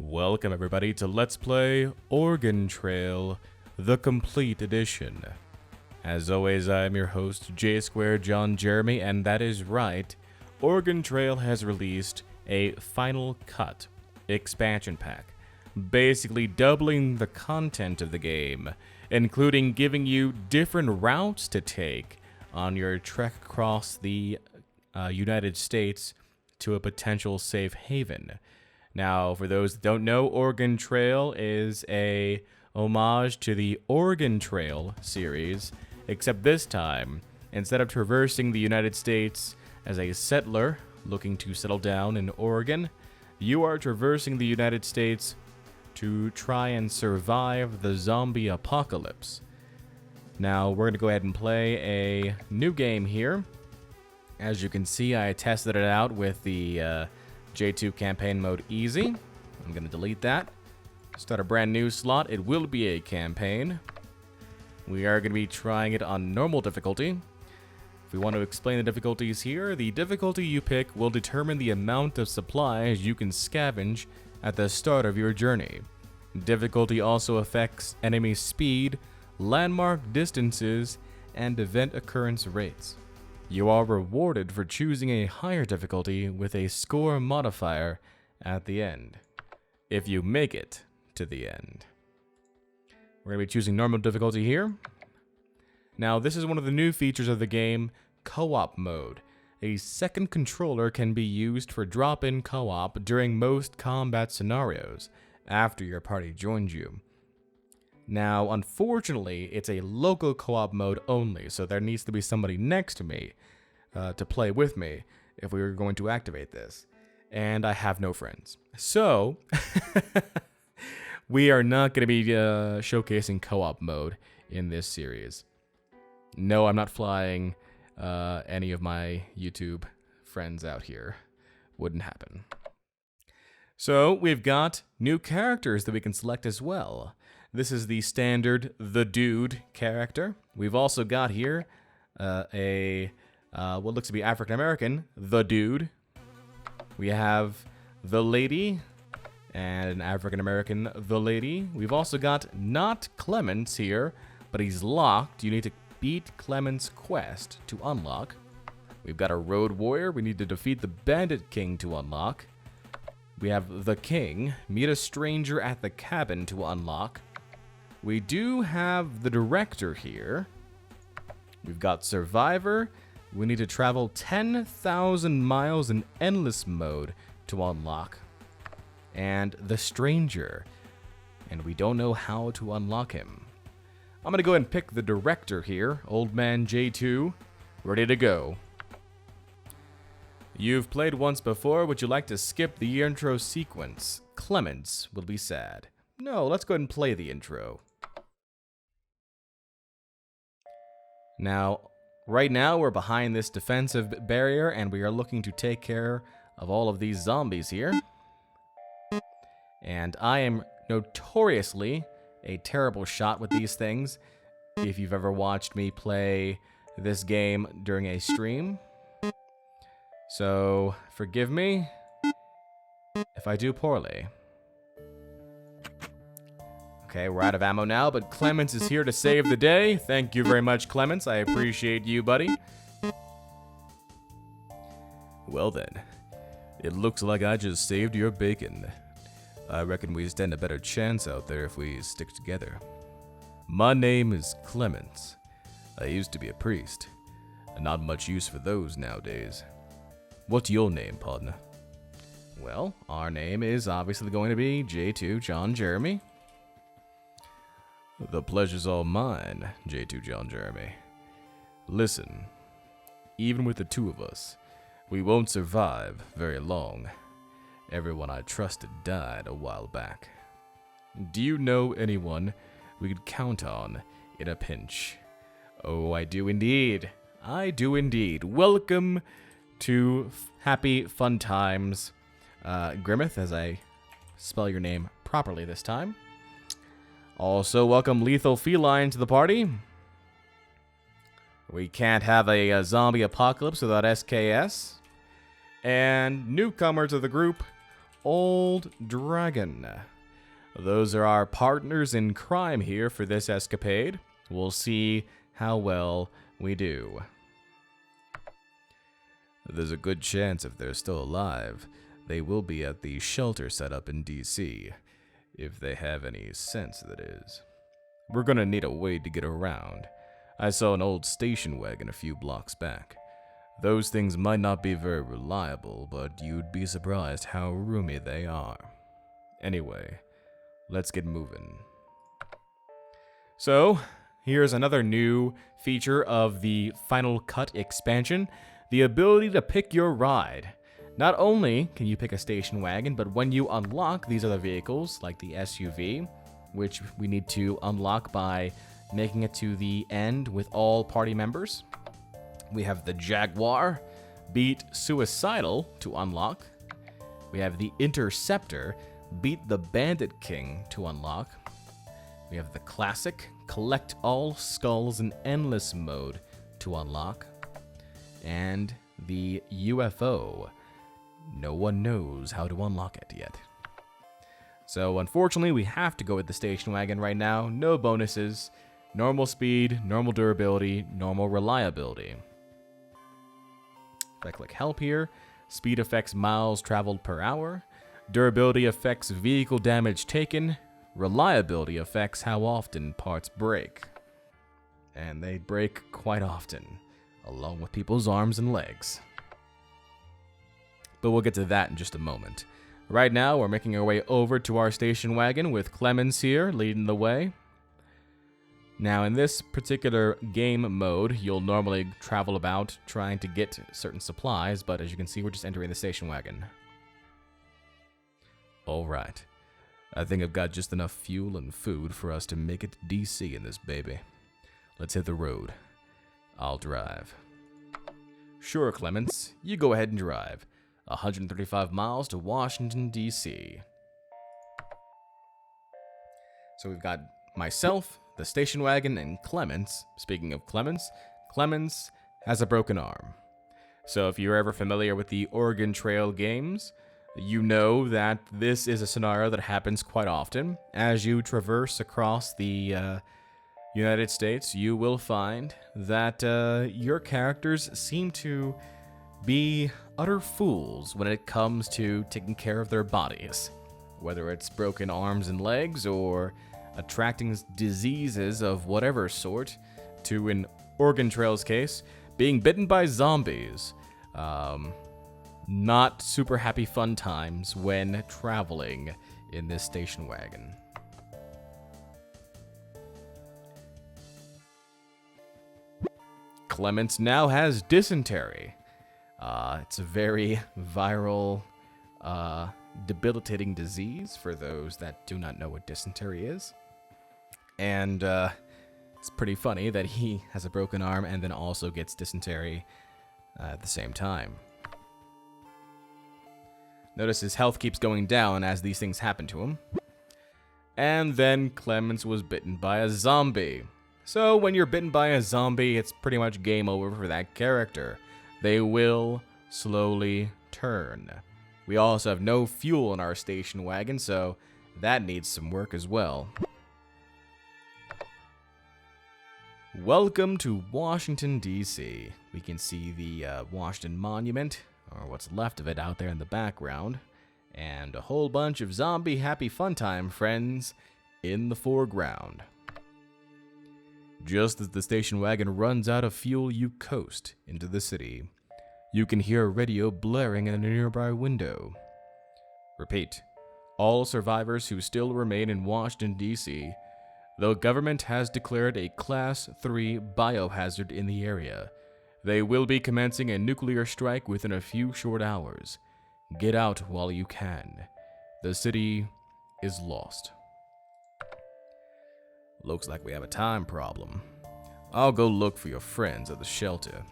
Welcome everybody to Let's Play Oregon Trail, the complete edition. As always, I'm your host, J2 John Jeremy, and that is right, Oregon Trail has released a Final Cut expansion pack, basically doubling the content of the game, including giving you different routes to take on your trek across the United States to a potential safe haven. Now, for those that don't know, Oregon Trail is a homage to the Oregon Trail series, except this time, instead of traversing the United States as a settler looking to settle down in Oregon, you are traversing the United States to try and survive the zombie apocalypse. Now, we're going to go ahead and play a new game here. As you can see, I tested it out with the J2 campaign mode easy. I'm going to delete that. Start a brand new slot. It will be a campaign. We are going to be trying it on normal difficulty. If we want to explain the difficulties here, the difficulty you pick will determine the amount of supplies you can scavenge at the start of your journey. Difficulty also affects enemy speed, landmark distances, and event occurrence rates. You are rewarded for choosing a higher difficulty with a score modifier at the end, if you make it to the end. We're going to be choosing normal difficulty here. Now, this is one of the new features of the game, co-op mode. A second controller can be used for drop-in co-op during most combat scenarios, after your party joins you. Now, unfortunately, it's a local co-op mode only, so there needs to be somebody next to me to play with me if we were going to activate this. And I have no friends. So, we are not going to be showcasing co-op mode in this series. No, I'm not flying any of my YouTube friends out here. Wouldn't happen. So, we've got new characters that we can select as well. This is the standard The Dude character. We've also got here what looks to be African-American, The Dude. We have The Lady and an African-American The Lady. We've also got not Clemens here, but he's locked. You need to beat Clemens' quest to unlock. We've got a Road Warrior. We need to defeat the Bandit King to unlock. We have The King. Meet a stranger at the cabin to unlock. We do have the Director here. We've got Survivor. We need to travel 10,000 miles in endless mode to unlock. And the Stranger. And we don't know how to unlock him. I'm going to go ahead and pick the Director here. Old Man J2. Ready to go. You've played once before. Would you like to skip the intro sequence? Clemens will be sad. No, let's go ahead and play the intro. Now, right now we're behind this defensive barrier and we are looking to take care of all of these zombies here. And I am notoriously a terrible shot with these things. If you've ever watched me play this game during a stream. So, forgive me if I do poorly. Okay, we're out of ammo now, but Clemens is here to save the day. Thank you very much, Clemens. I appreciate you, buddy. Well then, it looks like I just saved your bacon. I reckon we stand a better chance out there if we stick together. My name is Clemens. I used to be a priest. Not much use for those nowadays. What's your name, partner? Well, our name is obviously going to be J2 John Jeremy. The pleasure's all mine, J2 John Jeremy. Listen, even with the two of us, we won't survive very long. Everyone I trusted died a while back. Do you know anyone we could count on in a pinch? Oh, I do indeed. I do indeed. Welcome to Happy Fun Times, Grimmeth, as I spell your name properly this time. Also, welcome Lethal Feline to the party. We can't have a zombie apocalypse without SKS. And newcomer to the group, old dragon. Those are our partners in crime here for this escapade. We'll see how well we do. There's a good chance if they're still alive, they will be at the shelter set up in DC. If they have any sense, that is. We're gonna need a way to get around. I saw an old station wagon a few blocks back. Those things might not be very reliable, but you'd be surprised how roomy they are. Anyway, let's get moving. So, here's another new feature of the Final Cut expansion, the ability to pick your ride. Not only can you pick a station wagon, but when you unlock these other vehicles, like the SUV, which we need to unlock by making it to the end with all party members. We have the Jaguar, beat Suicidal to unlock. We have the Interceptor, beat the Bandit King to unlock. We have the Classic, collect all skulls in endless mode to unlock. And the UFO, no one knows how to unlock it yet. So unfortunately, we have to go with the station wagon right now. No bonuses, normal speed, normal durability, normal reliability. If I click help here, speed affects miles traveled per hour, durability affects vehicle damage taken, reliability affects how often parts break. And they break quite often, along with people's arms and legs. But we'll get to that in just a moment. Right now, we're making our way over to our station wagon with Clemens here leading the way. Now, in this particular game mode, you'll normally travel about trying to get certain supplies, but as you can see, we're just entering the station wagon. Alright, I think I've got just enough fuel and food for us to make it to DC in this baby. Let's hit the road. I'll drive. Sure, Clemens, you go ahead and drive. 135 miles to Washington, D.C. So we've got myself, the station wagon, and Clemens. Speaking of Clemens, Clemens has a broken arm. So if you're ever familiar with the Oregon Trail games, you know that this is a scenario that happens quite often. As you traverse across the United States, you will find that your characters seem to be utter fools when it comes to taking care of their bodies. Whether it's broken arms and legs or attracting diseases of whatever sort, to, in Oregon Trail's case, being bitten by zombies. Not super happy fun times when traveling in this station wagon. Clemens now has dysentery. It's a very viral, debilitating disease for those that do not know what dysentery is. And it's pretty funny that he has a broken arm and then also gets dysentery at the same time. Notice his health keeps going down as these things happen to him. And then Clemens was bitten by a zombie. So when you're bitten by a zombie, it's pretty much game over for that character. They will slowly turn. We also have no fuel in our station wagon, so that needs some work as well. Welcome to Washington, D.C. We can see the Washington Monument, or what's left of it out there in the background, and a whole bunch of zombie happy fun time friends in the foreground. Just as the station wagon runs out of fuel, you coast into the city. You can hear a radio blaring in a nearby window. Repeat, all survivors who still remain in Washington, D.C., the government has declared a Class 3 biohazard in the area. They will be commencing a nuclear strike within a few short hours. Get out while you can. The city is lost. Looks like we have a time problem. I'll go look for your friends at the shelter.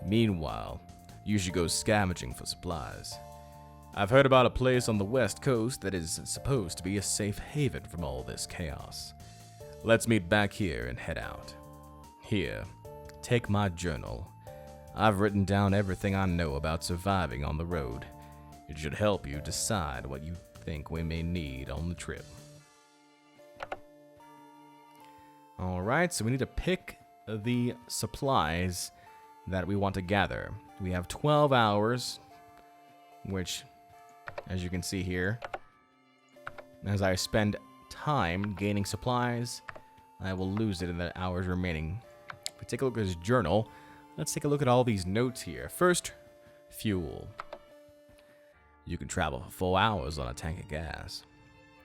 Meanwhile, you should go scavenging for supplies. I've heard about a place on the West Coast that is supposed to be a safe haven from all this chaos. Let's meet back here and head out. Here, take my journal. I've written down everything I know about surviving on the road. It should help you decide what you think we may need on the trip. Alright, so we need to pick the supplies that we want to gather. We have 12 hours, which, as you can see here, as I spend time gaining supplies, I will lose it in the hours remaining. If we take a look at his journal, let's take a look at all these notes here. First, fuel. You can travel for 4 hours on a tank of gas.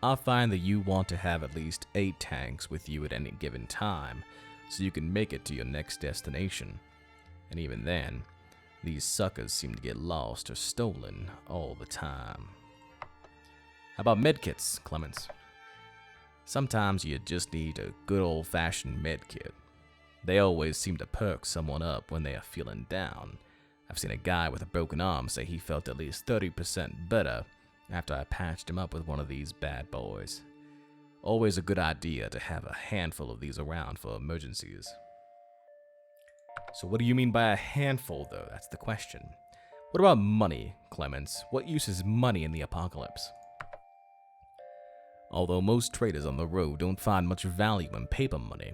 I find that you want to have at least 8 tanks with you at any given time, so you can make it to your next destination. And even then, these suckers seem to get lost or stolen all the time. How about medkits, Clemens? Sometimes you just need a good old-fashioned medkit. They always seem to perk someone up when they are feeling down. I've seen a guy with a broken arm say he felt at least 30% better after I patched him up with one of these bad boys. Always a good idea to have a handful of these around for emergencies. So what do you mean by a handful, though? That's the question. What about money, Clemens? What use is money in the apocalypse? Although most traders on the road don't find much value in paper money,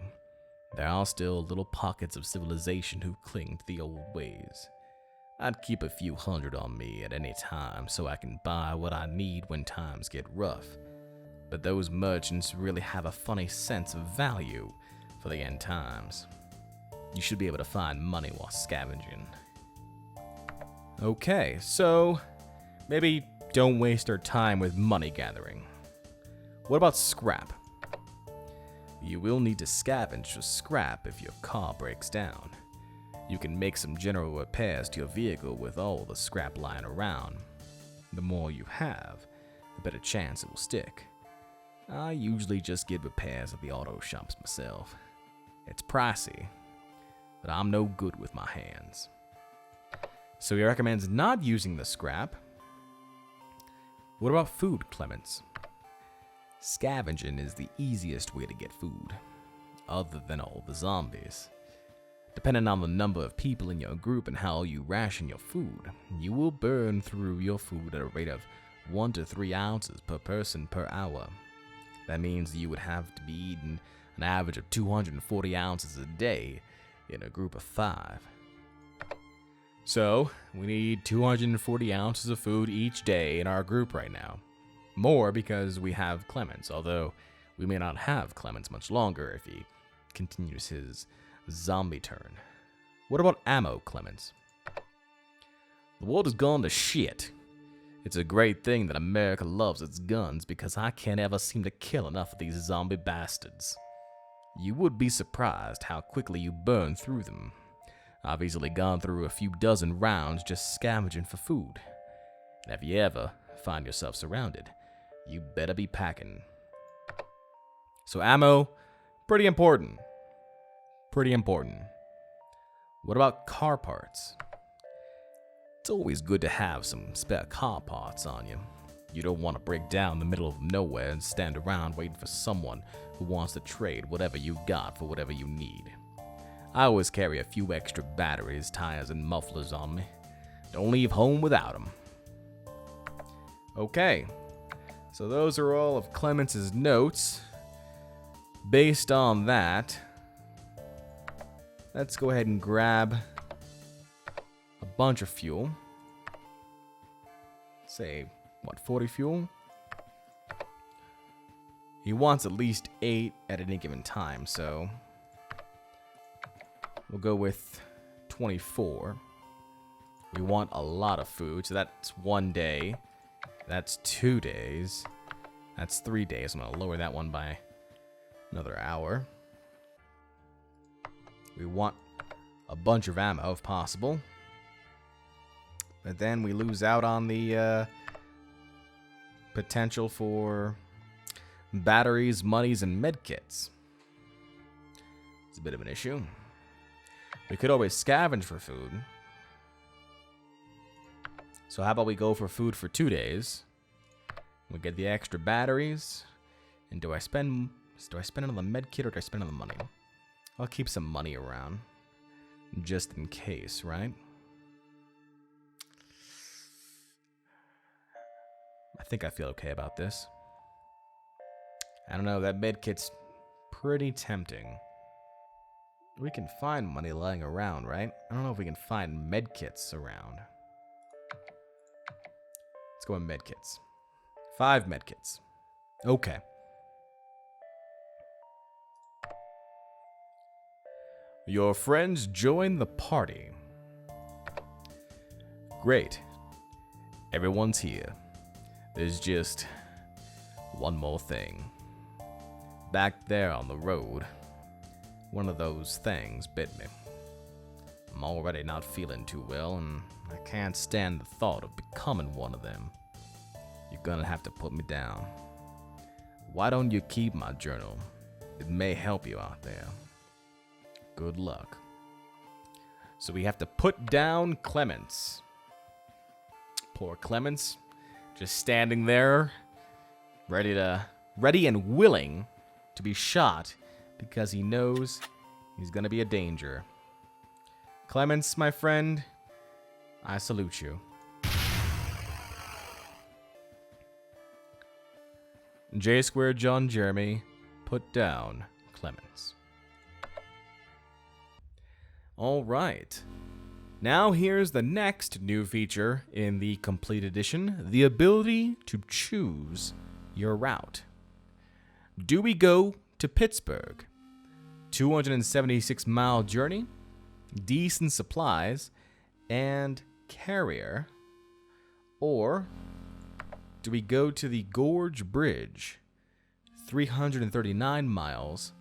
there are still little pockets of civilization who cling to the old ways. I'd keep a few hundred on me at any time so I can buy what I need when times get rough. But those merchants really have a funny sense of value for the end times. You should be able to find money while scavenging. Okay, so maybe don't waste our time with money gathering. What about scrap? You will need to scavenge for scrap if your car breaks down. You can make some general repairs to your vehicle with all the scrap lying around. The more you have, the better chance it will stick. I usually just get repairs at the auto shops myself. It's pricey, but I'm no good with my hands. So he recommends not using the scrap. What about food, Clemens? Scavenging is the easiest way to get food, other than all the zombies. Depending on the number of people in your group and how you ration your food, you will burn through your food at a rate of 1 to 3 ounces per person per hour. That means you would have to be eating an average of 240 ounces a day in a group of 5. So, we need 240 ounces of food each day in our group right now. More because we have Clemens, although we may not have Clemens much longer if he continues his zombie turn. What about ammo, Clemens? The world has gone to shit. It's a great thing that America loves its guns because I can't ever seem to kill enough of these zombie bastards. You would be surprised how quickly you burn through them. I've easily gone through a few dozen rounds just scavenging for food. And if you ever find yourself surrounded, you better be packing. So ammo, pretty important. Pretty important. What about car parts? It's always good to have some spare car parts on you. You don't want to break down in the middle of nowhere and stand around waiting for someone who wants to trade whatever you got for whatever you need. I always carry a few extra batteries, tires, and mufflers on me. Don't leave home without them. Okay, so those are all of Clemens' notes. Based on that, let's go ahead and grab a bunch of fuel. Say, what, 40 fuel? He wants at least 8 at any given time, so we'll go with 24. We want a lot of food, so that's 1 day. That's 2 days. That's 3 days. I'm going to lower that one by another hour. We want a bunch of ammo if possible. But then we lose out on the potential for batteries, monies, and medkits. It's a bit of an issue. We could always scavenge for food. So how about we go for food for 2 days? We get the extra batteries. And do I spend it on the medkit or do I spend it on the money? I'll keep some money around. Just in case, right? I think I feel okay about this. I don't know, that medkit's pretty tempting. We can find money lying around, right? I don't know if we can find medkits around. Let's go with medkits. 5 medkits. Okay. Your friends join the party. Great. Everyone's here. There's just one more thing. Back there on the road, one of those things bit me. I'm already not feeling too well, and I can't stand the thought of becoming one of them. You're gonna have to put me down. Why don't you keep my journal? It may help you out there. Good luck. So we have to put down Clemens. Poor Clemens, just standing there, ready and willing to be shot because he knows he's gonna be a danger. Clemens, my friend, I salute you. J Square John Jeremy, put down Clemens. All right. Now here's the next new feature in the complete edition, the ability to choose your route. Do we go to Pittsburgh? 276-mile journey, decent supplies, and carrier. Or do we go to the Gorge Bridge? 339 miles,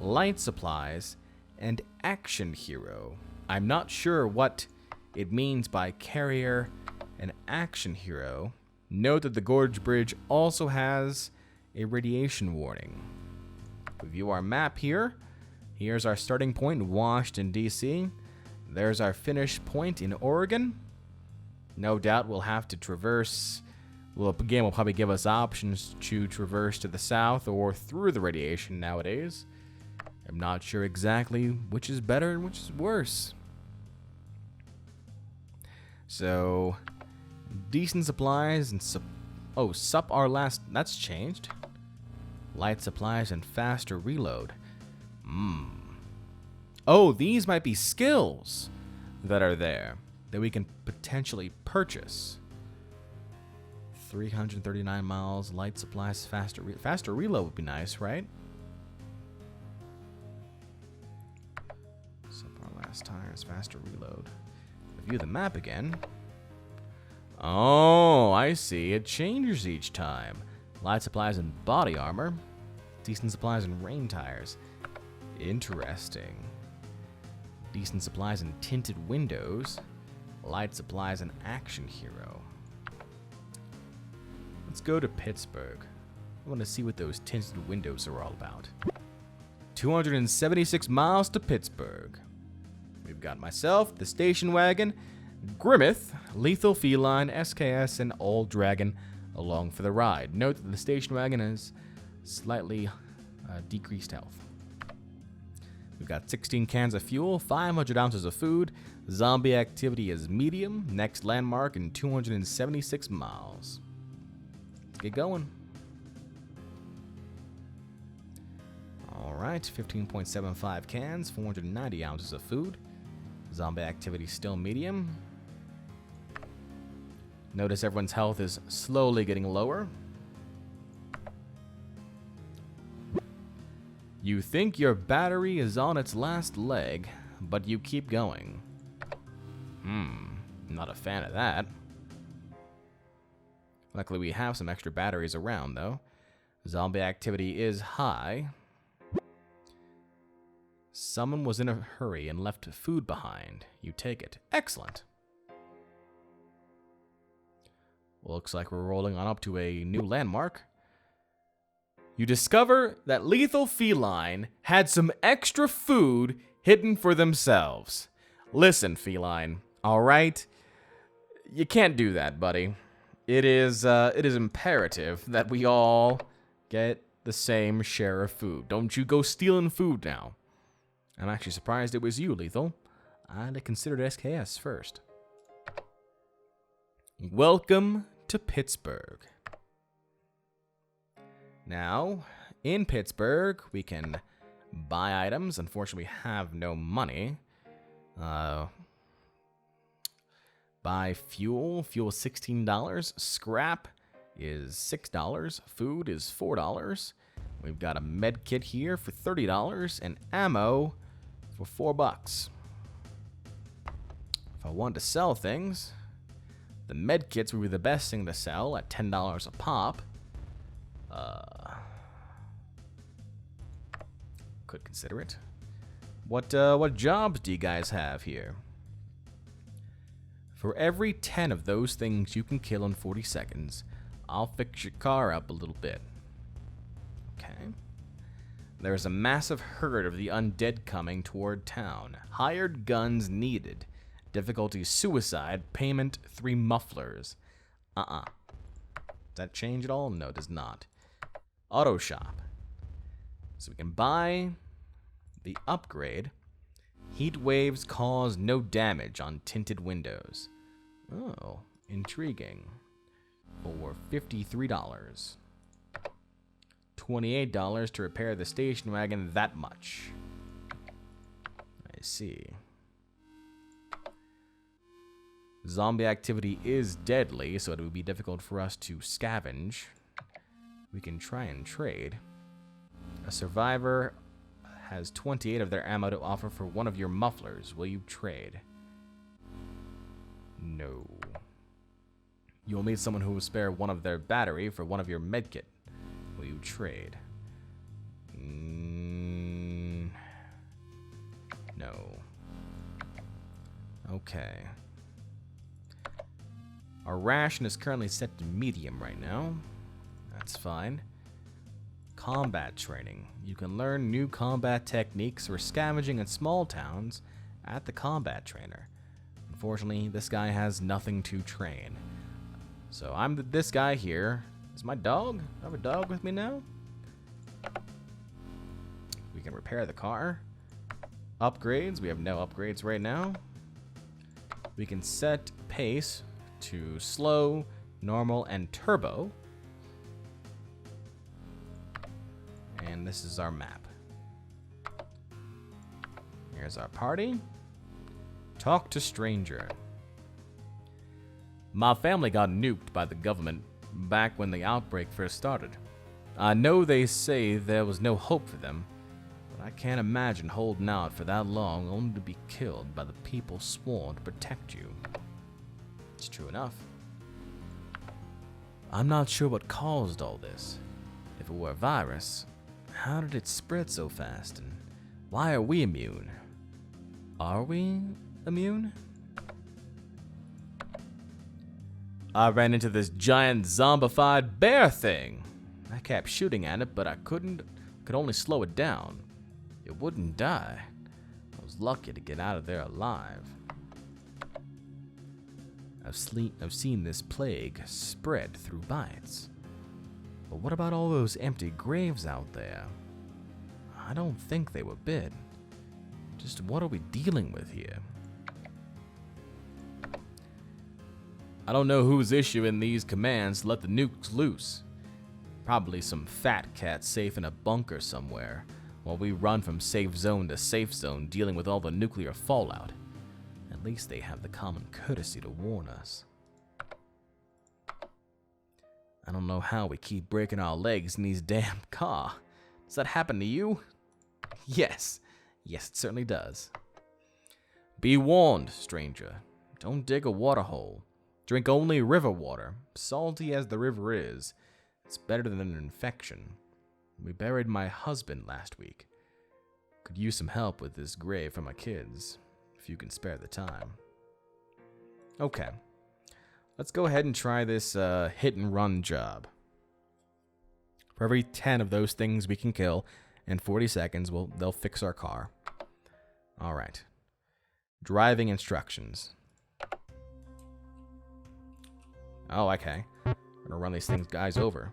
light supplies, and action hero. I'm not sure what it means by carrier and action hero. Note that the Gorge Bridge also has a radiation warning. We view our map here. Here's our starting point in Washington, D.C. There's our finish point in Oregon. No doubt we'll have to traverse. Well, the game will probably give us options to traverse to the south or through the radiation nowadays. I'm not sure exactly which is better and which is worse. So, decent supplies and sup our last. That's changed. Light supplies and faster reload. Oh, these might be skills that are there that we can potentially purchase. 339 miles, light supplies, faster reload would be nice, right? Sup our last tires, faster reload. Review the map again. Oh, I see. It changes each time. Light supplies and body armor. Decent supplies and rain tires. Interesting. Decent supplies and tinted windows. Light supplies and action hero. Let's go to Pittsburgh. I want to see what those tinted windows are all about. 276 miles to Pittsburgh. We've got myself, the station wagon, Grimmeth, Lethal Feline, SKS, and Old Dragon along for the ride. Note that the station wagon has slightly decreased health. We've got 16 cans of fuel, 500 ounces of food. Zombie activity is medium. Next landmark in 276 miles. Let's get going. All right, 15.75 cans, 490 ounces of food. Zombie activity still medium. Notice everyone's health is slowly getting lower. You think your battery is on its last leg, but you keep going. Not a fan of that. Luckily, we have some extra batteries around, though. Zombie activity is high. Someone was in a hurry and left food behind. You take it. Excellent. Looks like we're rolling on up to a new landmark. You discover that Lethal Feline had some extra food hidden for themselves. Listen, Feline, all right? You can't do that, buddy. It is imperative that we all get the same share of food. Don't you go stealing food now. I'm actually surprised it was you, Lethal. I'd have considered SKS first. Welcome to Pittsburgh. Now, in Pittsburgh, we can buy items. Unfortunately, we have no money. Buy fuel. Fuel is $16. Scrap is $6. Food is $4. We've got a med kit here for $30 and ammo for $4. If I wanted to sell things, the med kits would be the best thing to sell at $10 a pop. Could consider it. What jobs do you guys have here? For every 10 of those things you can kill in 40 seconds, I'll fix your car up a little bit. Okay. There's a massive herd of the undead coming toward town. Hired guns needed. Difficulty suicide. Payment 3 mufflers. Does that change at all? No, it does not. Auto shop. So we can buy the upgrade. Heat waves cause no damage on tinted windows. Oh, intriguing. For $53. $28 to repair the station wagon, that much. I see. Zombie activity is deadly, so it would be difficult for us to scavenge. We can try and trade. A survivor has 28 of their ammo to offer for one of your mufflers. Will you trade? No. You'll meet someone who will spare one of their battery for one of your medkit. Will you trade? No. Okay. Our ration is currently set to medium right now. That's fine. Combat training. You can learn new combat techniques for scavenging in small towns at the combat trainer. Unfortunately, this guy has nothing to train. So I'm this guy here. Is my dog? I have a dog with me now? We can repair the car. Upgrades. We have no upgrades right now. We can set pace to slow, normal, and turbo. And this is our map. Here's our party. Talk to stranger. My family got nuked by the government back when the outbreak first started. I know they say there was no hope for them, but I can't imagine holding out for that long only to be killed by the people sworn to protect you. It's true enough. I'm not sure what caused all this. If it were a virus, how did it spread so fast, and why are we immune? Are we immune? I ran into this giant zombified bear thing. I kept shooting at it, but I could only slow it down. It wouldn't die. I was lucky to get out of there alive. I've seen this plague spread through bites. But what about all those empty graves out there? I don't think they were bit. Just what are we dealing with here? I don't know who's issuing these commands to let the nukes loose. Probably some fat cat safe in a bunker somewhere, while we run from safe zone to safe zone dealing with all the nuclear fallout. At least they have the common courtesy to warn us. I don't know how we keep breaking our legs in these damn car. Does that happen to you? Yes. Yes, it certainly does. Be warned, stranger. Don't dig a water hole. Drink only river water. Salty as the river is, it's better than an infection. We buried my husband last week. Could use some help with this grave for my kids, if you can spare the time. Okay. Let's go ahead and try this hit and run job. For every 10 of those things we can kill in 40 seconds, they'll fix our car. All right. Driving instructions. Oh, okay. I'm gonna run these guys over.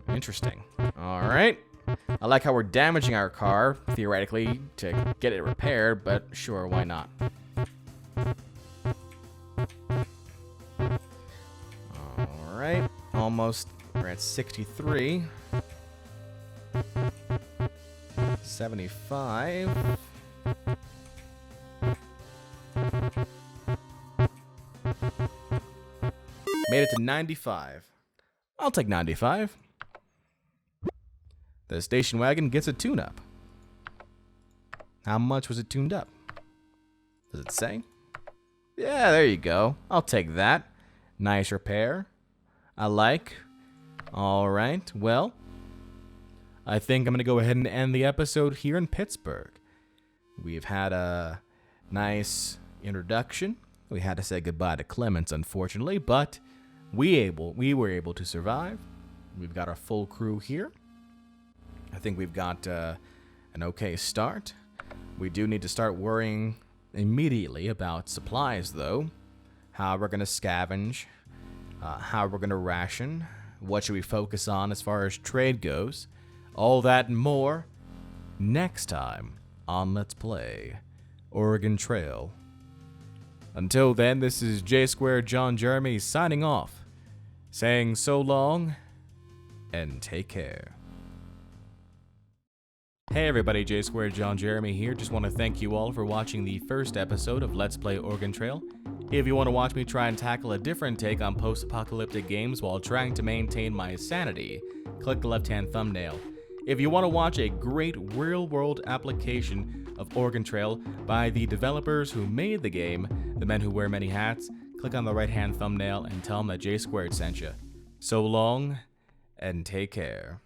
Interesting. All right. I like how we're damaging our car, theoretically, to get it repaired, but sure, why not? almost. We're at 63. 75. Made it to 95. I'll take 95. The station wagon gets a tune-up. How much was it tuned up? Does it say? Yeah, there you go. I'll take that. Nice repair. I like. All right, well, I think I'm going to go ahead and end the episode here in Pittsburgh. We've had a nice introduction. We had to say goodbye to Clemens, unfortunately, but we were able to survive. We've got our full crew here. I think we've got an okay start. We do need to start worrying immediately about supplies, though. How we're going to scavenge, how we're going to ration, what should we focus on as far as trade goes. All that and more next time on Let's Play Oregon Trail. Until then, this is J Squared John Jeremy signing off, saying so long and take care. Hey everybody, J Squared John Jeremy here. Just want to thank you all for watching the first episode of Let's Play Oregon Trail. If you want to watch me try and tackle a different take on post-apocalyptic games while trying to maintain my sanity, click the left-hand thumbnail. If you want to watch a great real-world application of Oregon Trail by the developers who made the game, the men who wear many hats, click on the right-hand thumbnail and tell them that J Squared sent you. So long, and take care.